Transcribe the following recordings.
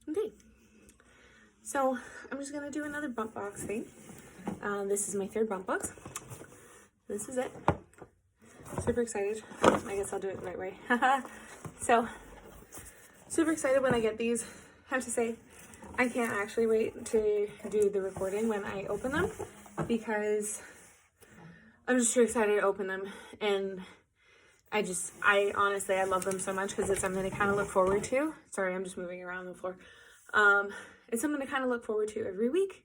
Okay, so I'm just gonna do another bump box thing. This is my third bump box. This is it. Super excited. I guess I'll do it the right way. So, super excited when I get these. I have to say, I can't actually wait to do the recording when I open them because I'm just too excited to open them. And I honestly love them so much because it's something to kind of look forward to. Sorry, I'm just moving around the floor. It's something to kind of look forward to every week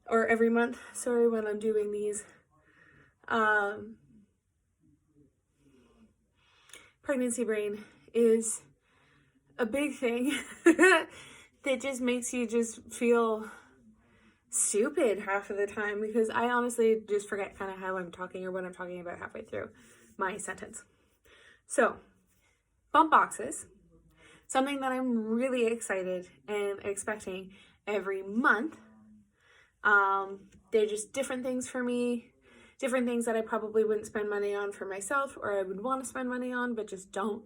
or every month. Sorry, when I'm doing these. Pregnancy brain is a big thing that just makes you just feel stupid half of the time because I honestly just forget kind of how I'm talking or what I'm talking about halfway through my sentence. So, bump boxes, something that I'm really excited and expecting every month. They're just different things for me, different things that I probably wouldn't spend money on for myself or I would want to spend money on, but just don't.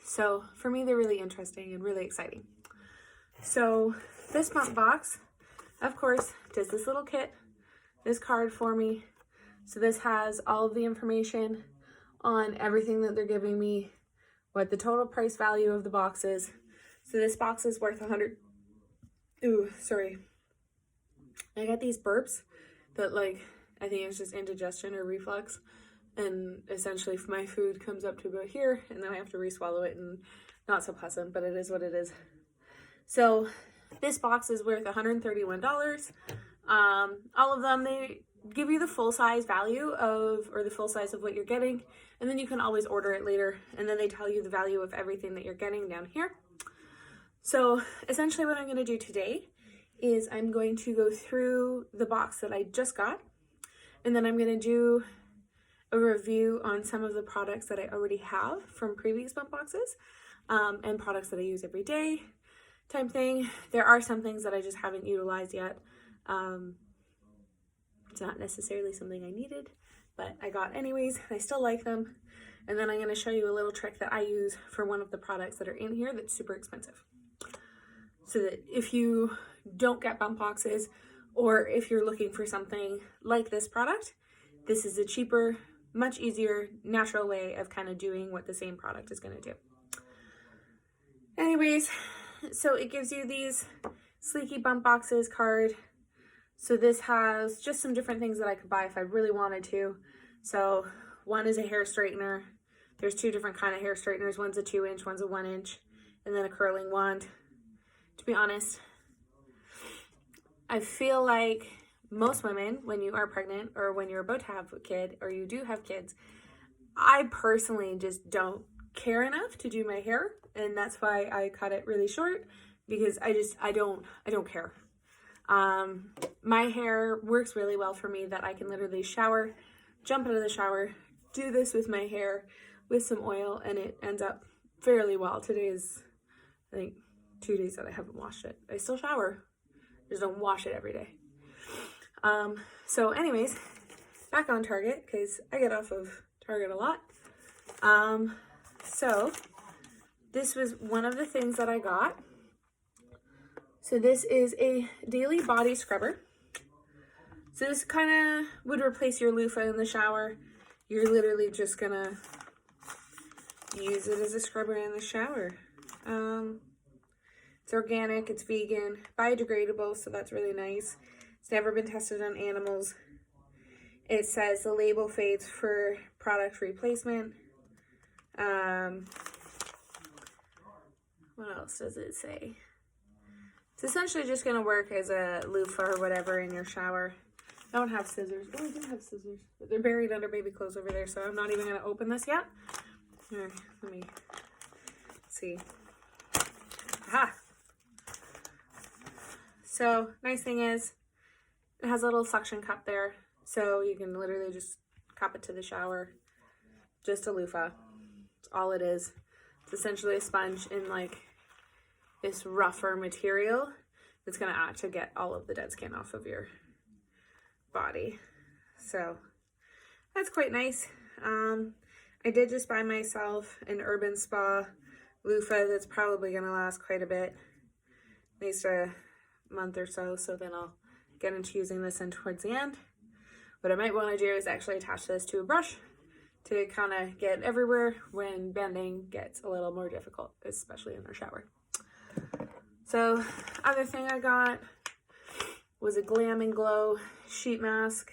So for me, they're really interesting and really exciting. So this bump box, of course, does this little kit, this card for me. So this has all of the information on everything that they're giving me, what the total price value of the box is. So this box is worth I got these burps that I think it's just indigestion or reflux. And essentially my food comes up to about here and then I have to re-swallow it and not so pleasant, but it is what it is. So this box is worth $131. All of them, they give you the full size value or the full size of what you're getting. And then you can always order it later. And then they tell you the value of everything that you're getting down here. So essentially what I'm going to do today is I'm going to go through the box that I just got. And then I'm going to do a review on some of the products that I already have from previous bump boxes and products that I use every day type thing. There are some things that I just haven't utilized yet. It's not necessarily something I needed, but I got anyways. I still like them. And then I'm going to show you a little trick that I use for one of the products that are in here that's super expensive. So that if you don't get bump boxes or if you're looking for something like this product, this is a cheaper, much easier, natural way of kind of doing what the same product is going to do. Anyways, so it gives you these Sleeky bump boxes card. So this has just some different things that I could buy if I really wanted to. So one is a hair straightener. There's two different kind of hair straighteners. One's a 2-inch, one's a 1-inch, and then a curling wand. To be honest, I feel like most women, when you are pregnant or when you're about to have a kid or you do have kids, I personally just don't care enough to do my hair. And that's why I cut it really short because I don't care. My hair works really well for me that I can literally shower, jump out of the shower, do this with my hair with some oil and it ends up fairly well. Today is, I think, 2 days that I haven't washed it. I still shower, just don't wash it every day. So anyways, back on Target because I get off of Target a lot. So this was one of the things that I got. So this is a daily body scrubber. So this kind of would replace your loofah in the shower. You're literally just gonna use it as a scrubber in the shower. It's organic, it's vegan, biodegradable, so that's really nice. It's never been tested on animals. It says the label fades for product replacement. What else does it say? It's essentially just going to work as a loofah or whatever in your shower. I don't have scissors. Oh, I do have scissors. But they're buried under baby clothes over there, so I'm not even going to open this yet. Here, let me see. Aha! So, nice thing is, it has a little suction cup there, so you can literally just cup it to the shower. Just a loofah. That's all it is. It's essentially a sponge in this rougher material that's going to act to get all of the dead skin off of your body. So that's quite nice. I did just buy myself an Urban Spa loofah that's probably going to last quite a bit. least a month or so, so then I'll get into using this in towards the end. What I might want to do is actually attach this to a brush to kind of get everywhere when bending gets a little more difficult, especially in our shower. So other thing I got was a Glam and Glow sheet mask.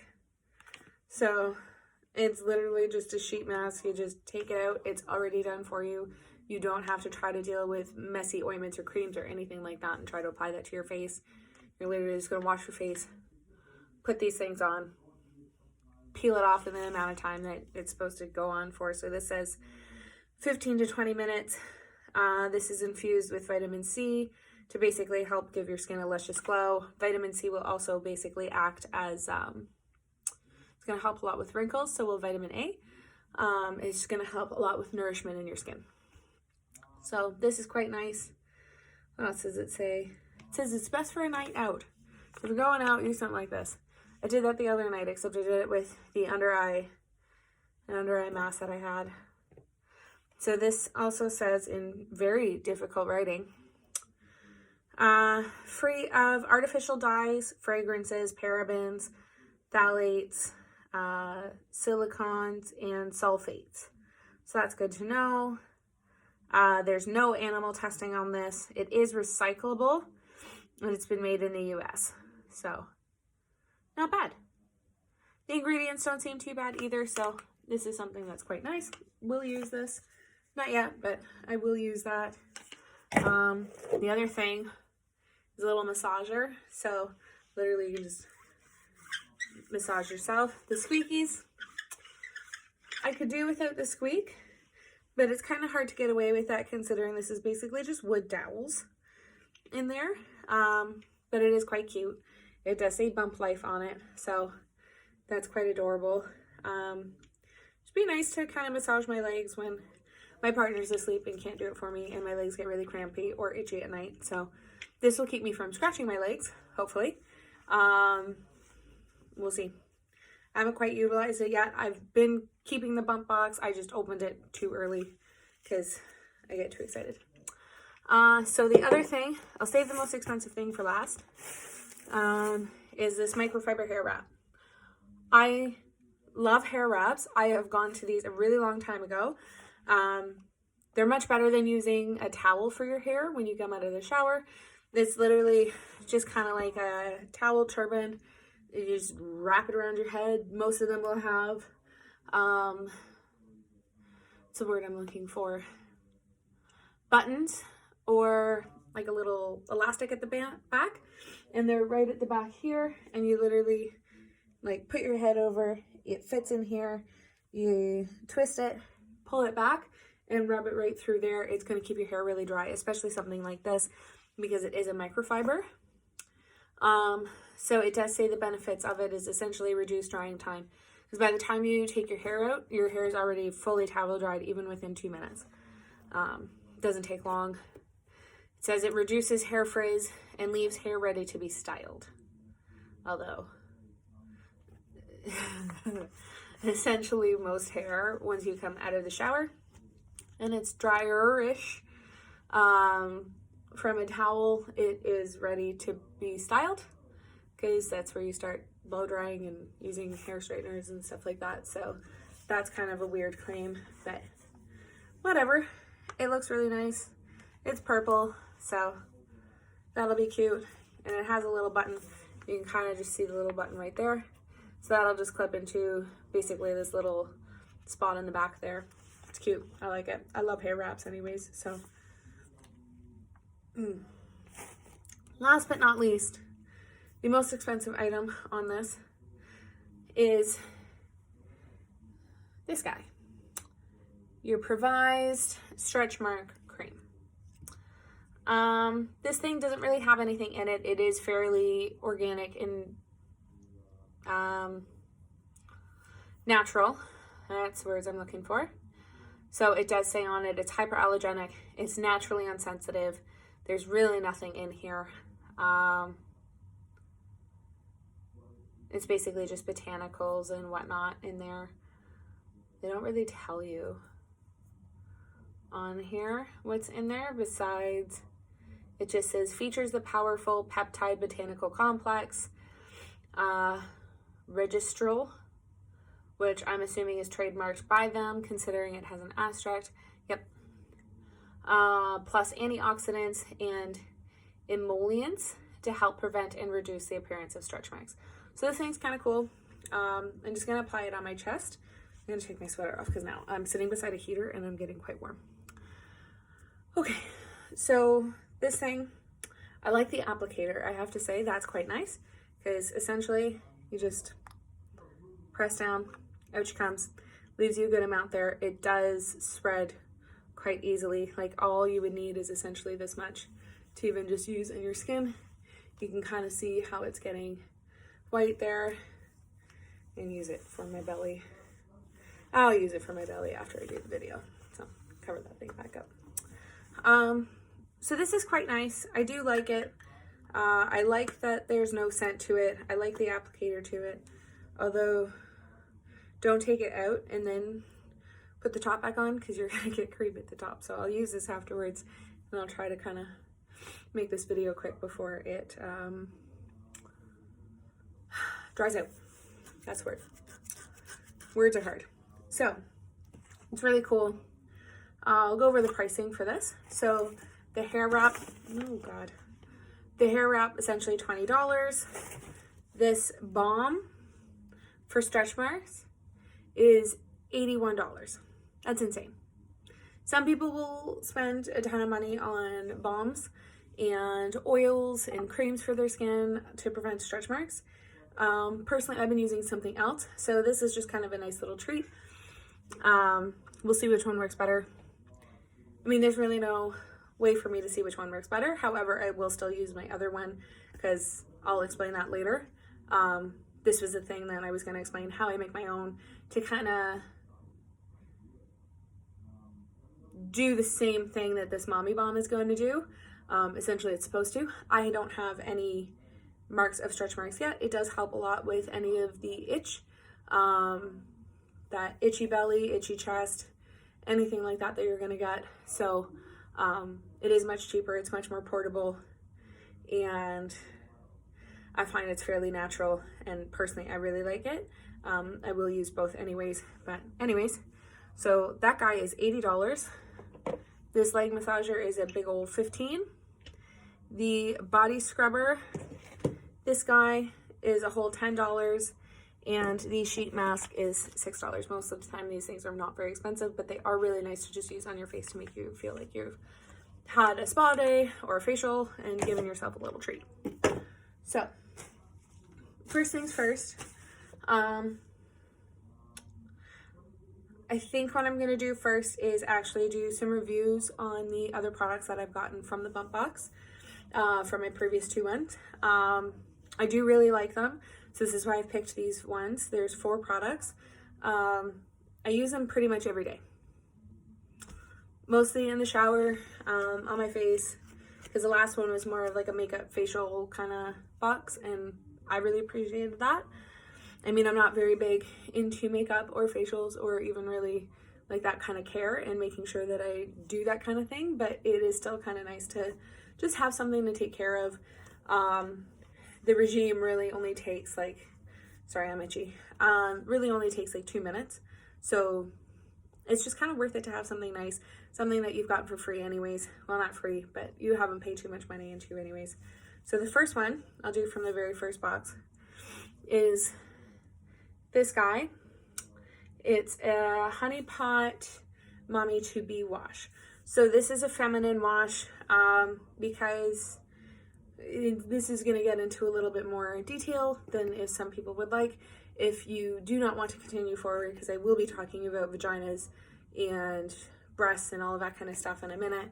So it's literally just a sheet mask. You just take it out. It's already done for you. You don't have to try to deal with messy ointments or creams or anything like that and try to apply that to your face. You're literally just going to wash your face, put these things on, peel it off in the amount of time that it's supposed to go on for. So this says 15 to 20 minutes. This is infused with vitamin C to basically help give your skin a luscious glow. Vitamin C will also basically act as, it's going to help a lot with wrinkles, so will vitamin A. It's going to help a lot with nourishment in your skin. So this is quite nice. What else does it say? It says it's best for a night out. If you're going out, use something like this. I did that the other night, except I did it with the under eye mask that I had. So this also says in very difficult writing, free of artificial dyes, fragrances, parabens, phthalates, silicons, and sulfates. So that's good to know. There's no animal testing on this. It is recyclable, and it's been made in the US. So not bad. The ingredients don't seem too bad either, so this is something that's quite nice. We'll use this. Not yet, but I will use that. The other thing is a little massager. So literally you can just massage yourself. The squeakies, I could do without the squeak, but it's kind of hard to get away with that considering this is basically just wood dowels in there. But it is quite cute. It does say Bump Life on it, so that's quite adorable. It'd be nice to kind of massage my legs when my partner's asleep and can't do it for me, and my legs get really crampy or itchy at night. So this will keep me from scratching my legs, hopefully. We'll see. I haven't quite utilized it yet. I've been keeping the bump box. I just opened it too early because I get too excited. So the other thing, I'll save the most expensive thing for last, is this microfiber hair wrap. I love hair wraps. I have gone to these a really long time ago. They're much better than using a towel for your hair when you come out of the shower. It's literally just kind of like a towel turban. You just wrap it around your head. Most of them will have, what's the word I'm looking for? Buttons or like a little elastic at the back. And they're right at the back here. And you literally like put your head over. It fits in here. You twist it, pull it back, and rub it right through there. It's going to keep your hair really dry, especially something like this, because it is a microfiber. So it does say the benefits of it is essentially reduced drying time. Because by the time you take your hair out, your hair is already fully towel dried, even within 2 minutes. Doesn't take long. It says it reduces hair frizz and leaves hair ready to be styled. Although, essentially most hair, once you come out of the shower, and it's drier-ish, from a towel, it is ready to be styled, because that's where you start blow drying and using hair straighteners and stuff like that. So that's kind of a weird claim, but whatever. It looks really nice. It's purple, so that'll be cute. And it has a little button. You can kind of just see the little button right there. So that'll just clip into basically this little spot in the back there. It's cute. I like it. I love hair wraps anyways, so. Last but not least, the most expensive item on this is this guy. Your Provised Stretch Mark Cream. This thing doesn't really have anything in it. It is fairly organic and natural. That's the words I'm looking for. So it does say on it, it's hyperallergenic. It's naturally unsensitive. There's really nothing in here. It's basically just botanicals and whatnot in there. They don't really tell you on here what's in there besides it just says features the powerful peptide botanical complex, Registrol, which I'm assuming is trademarked by them, considering it has an asterisk. Yep. Plus antioxidants and emollients to help prevent and reduce the appearance of stretch marks. So this thing's kind of cool. I'm just going to apply it on my chest. I'm going to take my sweater off because now I'm sitting beside a heater and I'm getting quite warm. Okay, so this thing, I like the applicator. I have to say that's quite nice because essentially you just press down, out she comes, leaves you a good amount there. It does spread quite easily. Like all you would need is essentially this much to even just use in your skin. You can kind of see how it's getting white there, and use it for my belly. I'll use it for my belly after I do the video. So cover that thing back up. So this is quite nice. I do like it. I like that there's no scent to it. I like the applicator to it. Although, don't take it out and then put the top back on because you're gonna get creep at the top. So I'll use this afterwards and I'll try to kind of make this video quick before it dries out. That's the word. Words are hard. So it's really cool. I'll go over the pricing for this. So the hair wrap, oh God. The hair wrap, essentially $20. This balm for stretch marks is $81. That's insane. Some people will spend a ton of money on balms and oils and creams for their skin to prevent stretch marks. Personally, I've been using something else. So this is just kind of a nice little treat. We'll see which one works better. I mean, there's really no way for me to see which one works better. However, I will still use my other one because I'll explain that later. This was the thing that I was going to explain how I make my own to kind of do the same thing that this Mommy Balm is going to do. Essentially, it's supposed to. I don't have any marks of stretch marks yet. It does help a lot with any of the itch, that itchy belly, itchy chest, anything like that you're gonna get. So it is much cheaper, it's much more portable, and I find it's fairly natural, and personally I really like it. I will use both anyways, but anyways, so that guy is $80. This leg massager is a big old $15. The body scrubber, this guy is a whole $10. And the sheet mask is $6. Most of the time these things are not very expensive, but they are really nice to just use on your face to make you feel like you've had a spa day or a facial and given yourself a little treat. So, first things first, I think what I'm going to do first is actually do some reviews on the other products that I've gotten from the Bump Box from my previous two ones. I do really like them. So this is why I've picked these ones. There's 4 products. I use them pretty much every day. Mostly in the shower, on my face, because the last one was more of like a makeup facial kind of box, and I really appreciated that. I mean, I'm not very big into makeup or facials or even really like that kind of care and making sure that I do that kind of thing, but it is still kind of nice to just have something to take care of. The regime really only takes like, sorry, I'm itchy, really only takes like 2 minutes. So it's just kind of worth it to have something nice, something that you've gotten for free anyways. Well, not free, but you haven't paid too much money into anyways. So the first one I'll do from the very first box is this guy. It's a Honey Pot Mommy to Be wash. So this is a feminine wash because this is going to get into a little bit more detail than if some people would like. If you do not want to continue forward, because I will be talking about vaginas and breasts and all of that kind of stuff in a minute,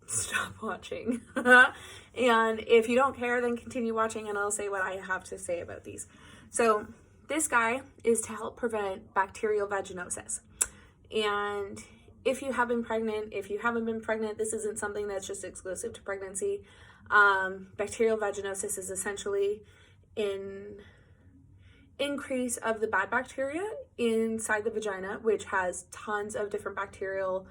stop watching. And if you don't care, then continue watching and I'll say what I have to say about these. So this guy is to help prevent bacterial vaginosis. And if you have been pregnant, if you haven't been pregnant, this isn't something that's just exclusive to pregnancy. Bacterial vaginosis is essentially an increase of the bad bacteria inside the vagina, which has tons of different bacterial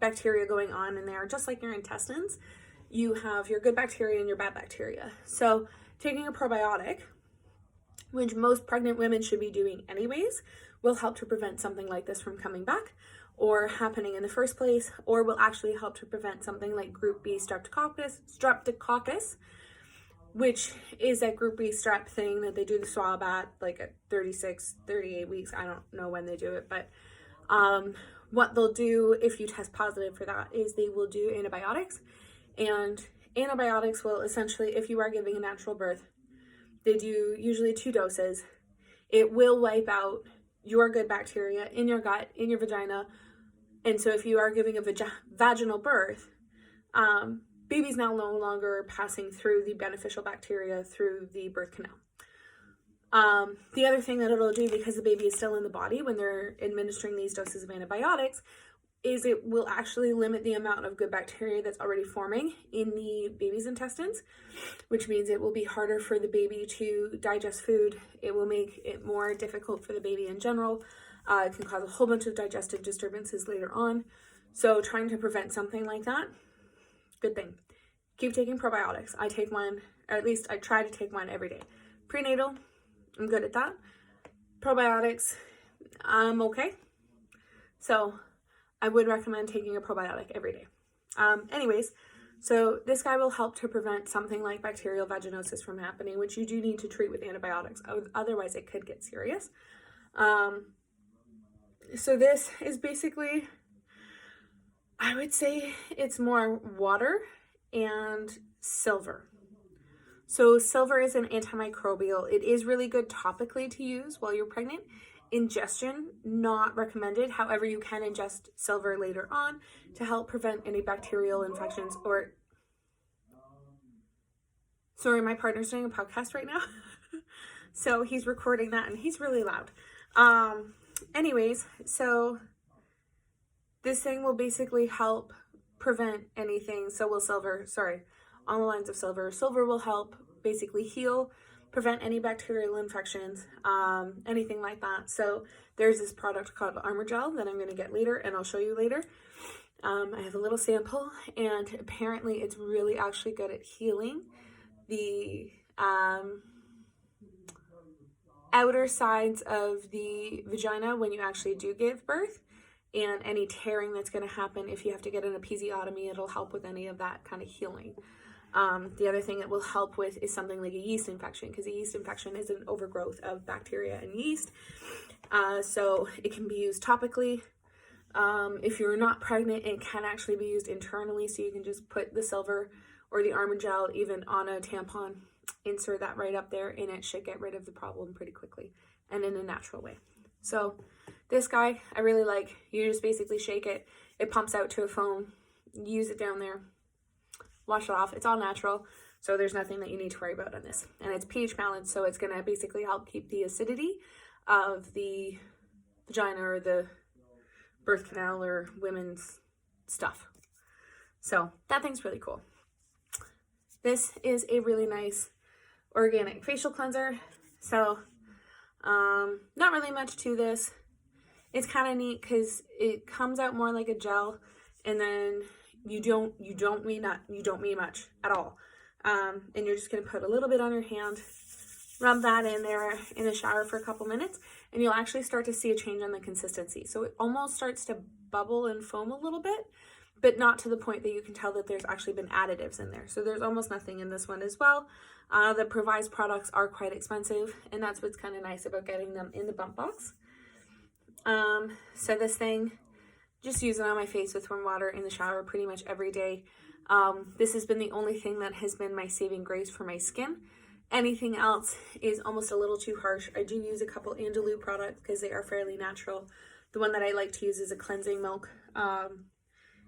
bacteria going on in there, just like your intestines. You have your good bacteria and your bad bacteria. So taking a probiotic, which most pregnant women should be doing anyways, will help to prevent something like this from coming back or happening in the first place, or will actually help to prevent something like group B streptococcus, which is that group B strep thing that they do the swab at like at 36, 38 weeks. I don't know when they do it, but what they'll do if you test positive for that is they will do antibiotics, and antibiotics will essentially, if you are giving a natural birth, they do usually 2 doses. It will wipe out your good bacteria in your gut, in your vagina. And so if you are giving a vaginal birth, baby's now no longer passing through the beneficial bacteria through the birth canal. The other thing that it'll do, because the baby is still in the body when they're administering these doses of antibiotics, is it will actually limit the amount of good bacteria that's already forming in the baby's intestines, which means it will be harder for the baby to digest food. It will make it more difficult for the baby in general. It can cause a whole bunch of digestive disturbances later on. So trying to prevent something like that, good thing. Keep taking probiotics. I take one, or at least I try to take one every day. Prenatal, I'm good at that. Probiotics, I'm okay. So I would recommend taking a probiotic every day. Anyways, so this guy will help to prevent something like bacterial vaginosis from happening, which you do need to treat with antibiotics. Otherwise, it could get serious. So this is basically, I would say it's more water and silver. So silver is an antimicrobial. It is really good topically to use while you're pregnant. Ingestion, not recommended. However, you can ingest silver later on to help prevent any bacterial infections or... Sorry, my partner's doing a podcast right now. So he's recording that and he's really loud. Anyways, so this thing will basically help prevent anything. So will silver, sorry, on the lines of silver. Silver will help basically heal, prevent any bacterial infections, anything like that. So there's this product called Armor Gel that I'm going to get later, and I'll show you later. I have a little sample, and apparently it's really actually good at healing the outer sides of the vagina when you actually do give birth, and any tearing that's going to happen if you have to get an episiotomy. It'll help with any of that kind of healing. The other thing it will help with is something like a yeast infection, because a yeast infection is an overgrowth of bacteria and yeast. So it can be used topically. If you're not pregnant, it can actually be used internally. So you can just put the silver or the Armor Gel even on a tampon, insert that right up there, and it should get rid of the problem pretty quickly and in a natural way. So this guy, I really like. You just basically shake it. It pumps out to a foam. Use it down there. Wash it off. It's all natural, so there's nothing that you need to worry about on this. And it's pH balanced, so it's going to basically help keep the acidity of the vagina or the birth canal or women's stuff. So that thing's really cool. This is a really nice organic facial cleanser. So not really much to this. It's kind of neat because it comes out more like a gel, and then you don't need much at all. And you're just going to put a little bit on your hand, rub that in there in the shower for a couple minutes, and you'll actually start to see a change on the consistency. So it almost starts to bubble and foam a little bit, but not to the point that you can tell that there's actually been additives in there. So there's almost nothing in this one as well. The Provise products are quite expensive, and that's what's kind of nice about getting them in the bump box. So this thing, just use it on my face with warm water in the shower pretty much every day. This has been the only thing that has been my saving grace for my skin. Anything else is almost a little too harsh. I do use a couple Andalou products because they are fairly natural. The one that I like to use is a cleansing milk,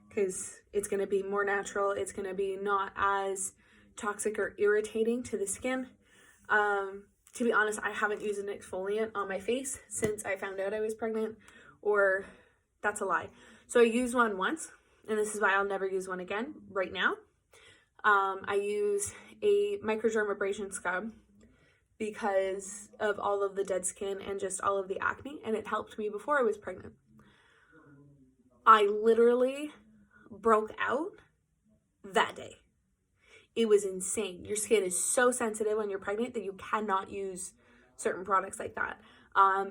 because it's going to be more natural. It's going to be not as toxic or irritating to the skin. To be honest, I haven't used an exfoliant on my face since I found out I was pregnant, or that's a lie. So I used one once, and this is why I'll never use one again right now. I use a microdermabrasion scrub because of all of the dead skin and just all of the acne, and it helped me before I was pregnant. I literally broke out that day. It was insane. Your skin is so sensitive when you're pregnant that you cannot use certain products like that.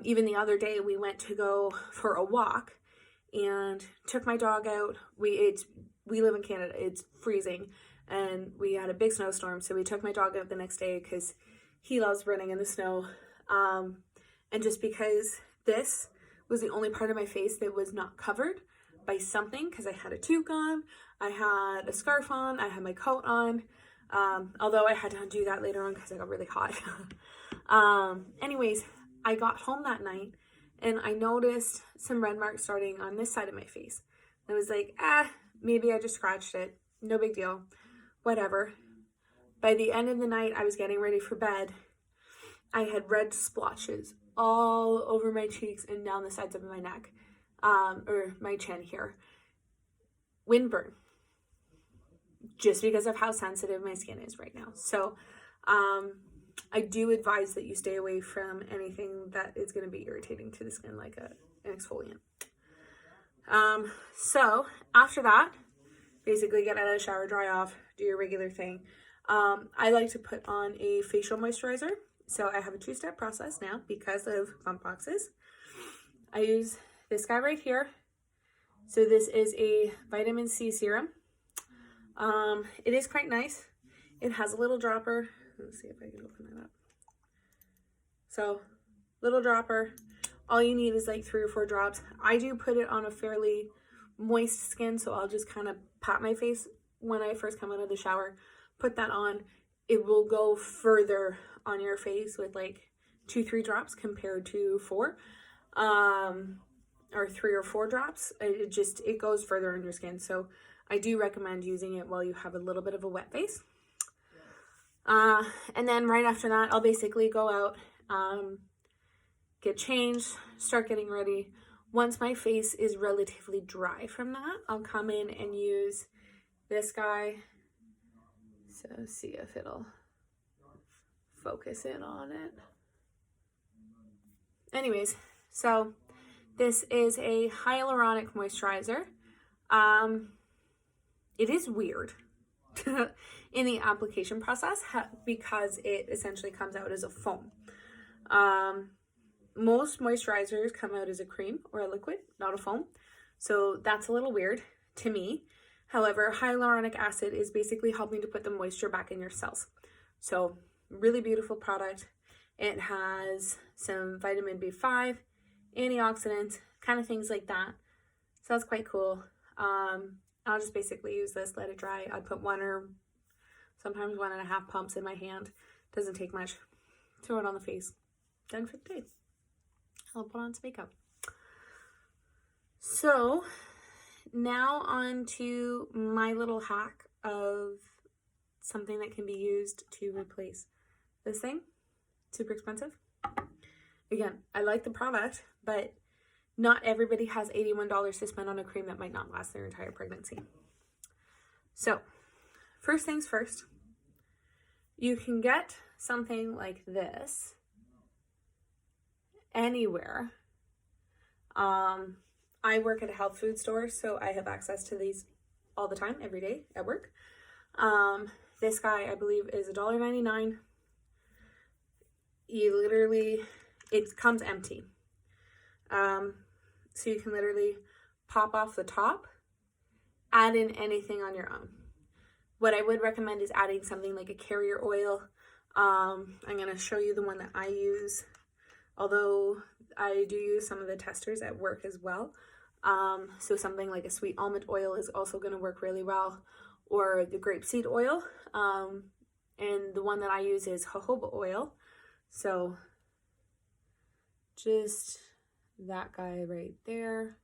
Even the other day we went to go for a walk and took my dog out. We live in Canada. It's freezing and we had a big snowstorm. So we took my dog out the next day because he loves running in the snow. And just because this was the only part of my face that was not covered by something, because I had a toque on, I had a scarf on, I had my coat on, although I had to undo that later on because I got really hot. Anyways, I got home that night and I noticed some red marks starting on this side of my face. I was like, maybe I just scratched it. No big deal. Whatever. By the end of the night, I was getting ready for bed. I had red splotches all over my cheeks and down the sides of my neck, or my chin here. Windburn. Just because of how sensitive my skin is right now. So, I do advise that you stay away from anything that is going to be irritating to the skin, like an exfoliant. So after that, basically get out of the shower, dry off, do your regular thing. I like to put on a facial moisturizer. So I have a 2-step process now because of bump boxes. I use this guy right here. So this is a vitamin C serum. It is quite nice. It has a little dropper. Let's see if I can open that up. So, little dropper. All you need is like 3 or 4 drops. I do put it on a fairly moist skin, so I'll just kind of pat my face when I first come out of the shower. Put that on. It will go further on your face with like 2-3 drops compared to 4. Or 3 or 4 drops. It goes further on your skin. So, I do recommend using it while you have a little bit of a wet face. And then right after that, I'll basically go out, get changed, start getting ready. Once my face is relatively dry from that, I'll come in and use this guy. So see if it'll focus in on it. Anyways, so this is a hyaluronic moisturizer. It is weird in the application process because it essentially comes out as a foam. Most moisturizers come out as a cream or a liquid, not a foam. So that's a little weird to me. However, hyaluronic acid is basically helping to put the moisture back in your cells. So really beautiful product. It has some vitamin B5, antioxidants, kind of things like that. So that's quite cool. I'll just basically use this, let it dry. I put 1 or sometimes 1.5 pumps in my hand. Doesn't take much. Throw it on the face. Done for the day. I'll put on some makeup. So now on to my little hack of something that can be used to replace this thing. Super expensive. Again, I like the product, but not everybody has $81 to spend on a cream that might not last their entire pregnancy. So, first things first, you can get something like this anywhere. I work at a health food store, so I have access to these all the time, every day at work. This guy, I believe, is $1.99. It comes empty. So you can literally pop off the top, add in anything on your own. What I would recommend is adding something like a carrier oil. I'm going to show you the one that I use, although I do use some of the testers at work as well. So something like a sweet almond oil is also going to work really well, or the grapeseed oil. And the one that I use is jojoba oil. So just that guy right there.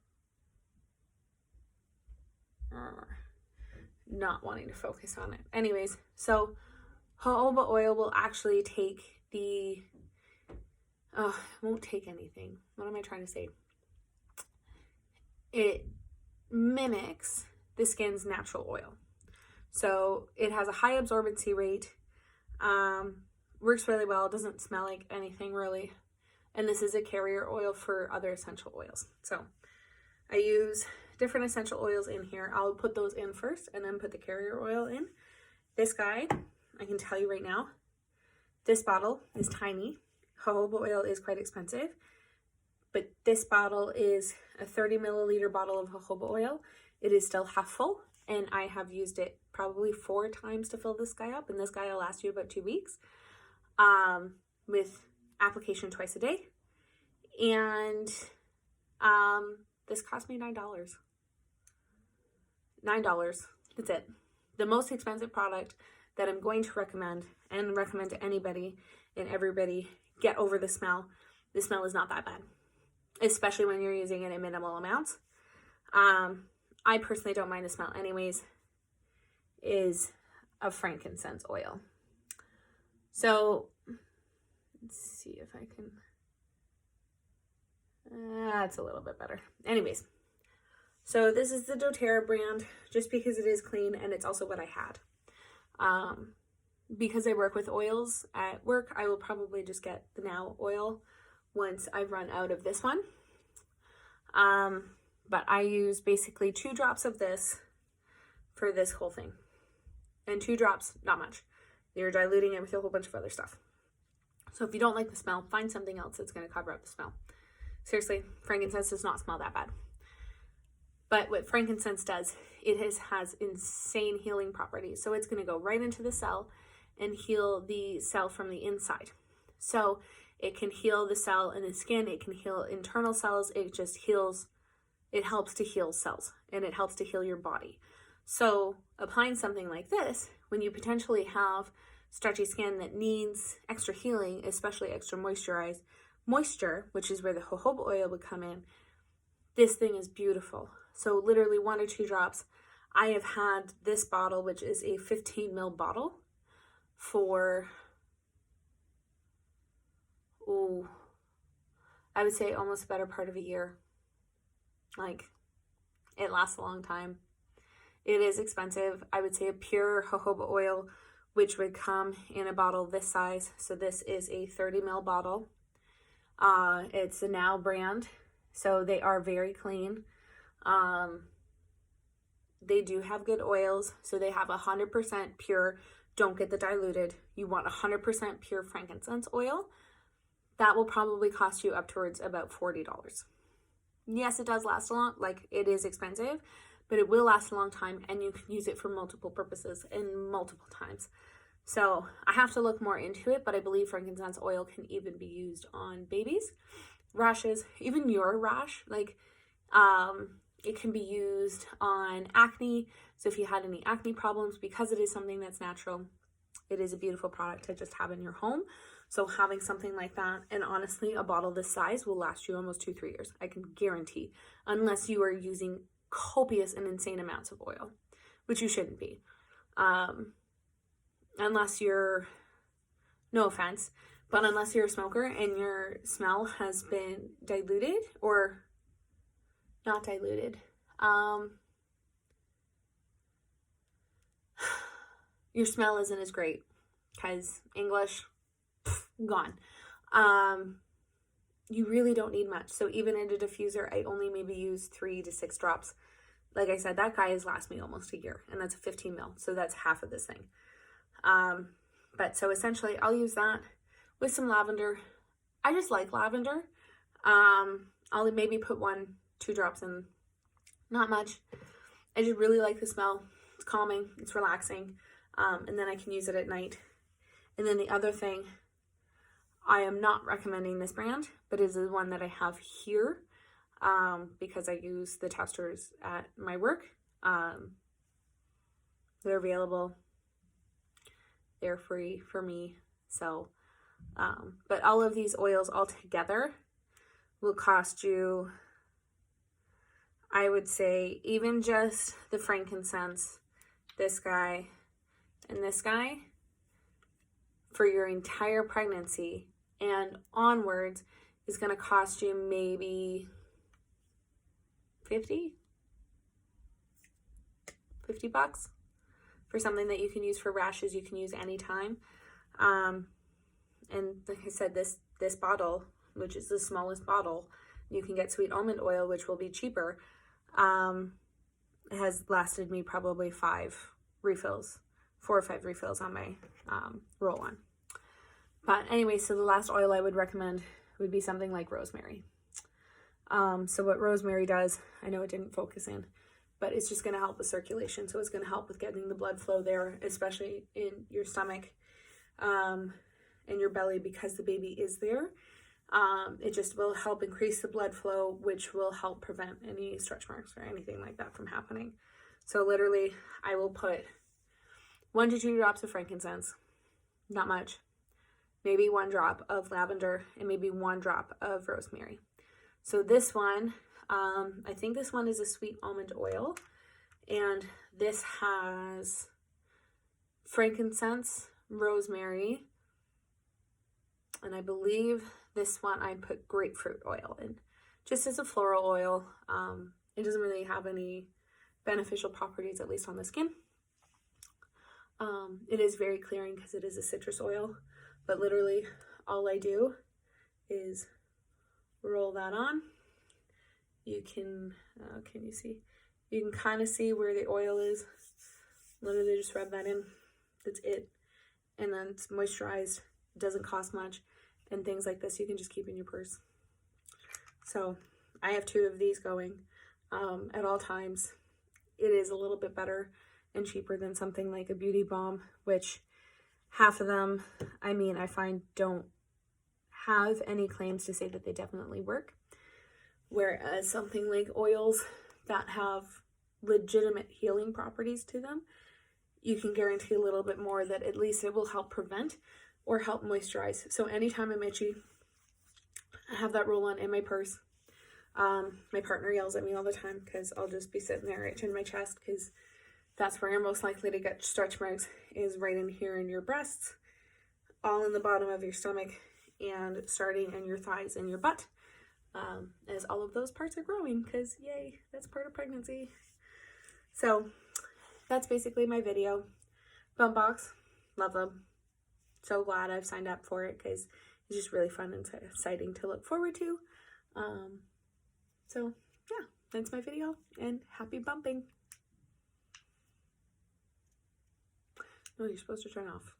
Not wanting to focus on it. Anyways, so jojoba oil will actually take it won't take anything. What am I trying to say? It mimics the skin's natural oil. So it has a high absorbency rate, works really well, doesn't smell like anything really. And this is a carrier oil for other essential oils. So I use different essential oils in here. I'll put those in first and then put the carrier oil in. This guy, I can tell you right now, this bottle is tiny. Jojoba oil is quite expensive, but this bottle is a 30 milliliter bottle of jojoba oil. It is still half full, and I have used it probably 4 times to fill this guy up, and this guy will last you about 2 weeks with application twice a day. And this cost me $9. $9. That's it. The most expensive product that I'm going to recommend and recommend to anybody and everybody. Get over the smell. The smell is not that bad, especially when you're using it in minimal amounts. I personally don't mind the smell anyways, is a frankincense oil. So let's see if I can, that's a little bit better. Anyways, so this is the doTERRA brand, just because it is clean and it's also what I had. Because I work with oils at work, I will probably just get the Now oil once I've run out of this one. But I use basically 2 drops of this for this whole thing. And 2 drops, not much. You're diluting it with a whole bunch of other stuff. So if you don't like the smell, find something else that's going to cover up the smell. Seriously, frankincense does not smell that bad. But what frankincense does, it has insane healing properties. So it's going to go right into the cell and heal the cell from the inside. So it can heal the cell in the skin. It can heal internal cells. It just heals. It helps to heal cells, and it helps to heal your body. So applying something like this, when you potentially have stretchy skin that needs extra healing, especially extra moisture, which is where the jojoba oil would come in, this thing is beautiful. So literally 1 or 2 drops. I have had this bottle, which is a 15 ml bottle, for, I would say almost a better part of a year. Like, it lasts a long time. It is expensive. I would say a pure jojoba oil, which would come in a bottle this size. So this is a 30 ml bottle. It's the Now brand. So they are very clean. They do have good oils. So they have 100% pure. Don't get the diluted. You want 100% pure frankincense oil. That will probably cost you up towards about $40. Yes, it does last a long, like it is expensive, but it will last a long time, and you can use it for multiple purposes and multiple times. So I have to look more into it, but I believe frankincense oil can even be used on babies, rashes, even your rash. Like, it can be used on acne. So if you had any acne problems, because it is something that's natural, it is a beautiful product to just have in your home. So having something like that, and honestly, a bottle this size will last you almost 2-3 years. I can guarantee, unless you are using copious and insane amounts of oil, which you shouldn't be. Unless you're, no offense, but unless you're a smoker and your smell has been diluted or not diluted, your smell isn't as great, because English, gone. You really don't need much. So even in a diffuser, I only maybe use 3 to 6 drops. Like I said, that guy has lasted me almost a year, and that's a 15 ml. So that's half of this thing. But so essentially I'll use that with some lavender. I just like lavender. I'll maybe put 1-2 drops in, not much. I just really like the smell. It's calming, it's relaxing. And then I can use it at night. And then the other thing, I am not recommending this brand, but it is the one that I have here, because I use the testers at my work. They're available. They're free for me. So, but all of these oils all together will cost you, I would say, even just the frankincense, this guy, and this guy, for your entire pregnancy and onwards, is going to cost you maybe $50 for something that you can use for rashes. You can use anytime. And like I said, this bottle, which is the smallest bottle, you can get sweet almond oil, which will be cheaper. It has lasted me probably 4 or 5 refills on my roll-on. But anyway, so the last oil I would recommend would be something like rosemary. So what rosemary does, I know it didn't focus in, but it's just going to help with circulation. So it's going to help with getting the blood flow there, especially in your stomach and your belly, because the baby is there. It just will help increase the blood flow, which will help prevent any stretch marks or anything like that from happening. So literally, I will put 1 to 2 drops of frankincense, not much, maybe 1 drop of lavender, and maybe 1 drop of rosemary. So this one, I think this one is a sweet almond oil, and this has frankincense, rosemary, and I believe this one I put grapefruit oil in, just as a floral oil. It doesn't really have any beneficial properties, at least on the skin. It is very clearing because it is a citrus oil, but literally all I do is roll that on. You can you see? You can kind of see where the oil is. Literally just rub that in. That's it. And then it's moisturized. It doesn't cost much. And things like this you can just keep in your purse. So I have 2 of these going at all times. It is a little bit better and cheaper than something like a Beauty Balm, which half of them, I mean, I find don't have any claims to say that they definitely work. Whereas something like oils that have legitimate healing properties to them, you can guarantee a little bit more that at least it will help prevent or help moisturize. So anytime I'm itchy, I have that roll-on in my purse. My partner yells at me all the time because I'll just be sitting there itching my chest, because that's where you're most likely to get stretch marks, is right in here in your breasts, all in the bottom of your stomach, and starting in your thighs and your butt, as all of those parts are growing, because yay, that's part of pregnancy. So that's basically my video. Bump box, love them. So glad I've signed up for it, because it's just really fun and exciting to look forward to. So yeah, that's my video, and happy bumping. No, you're supposed to turn off.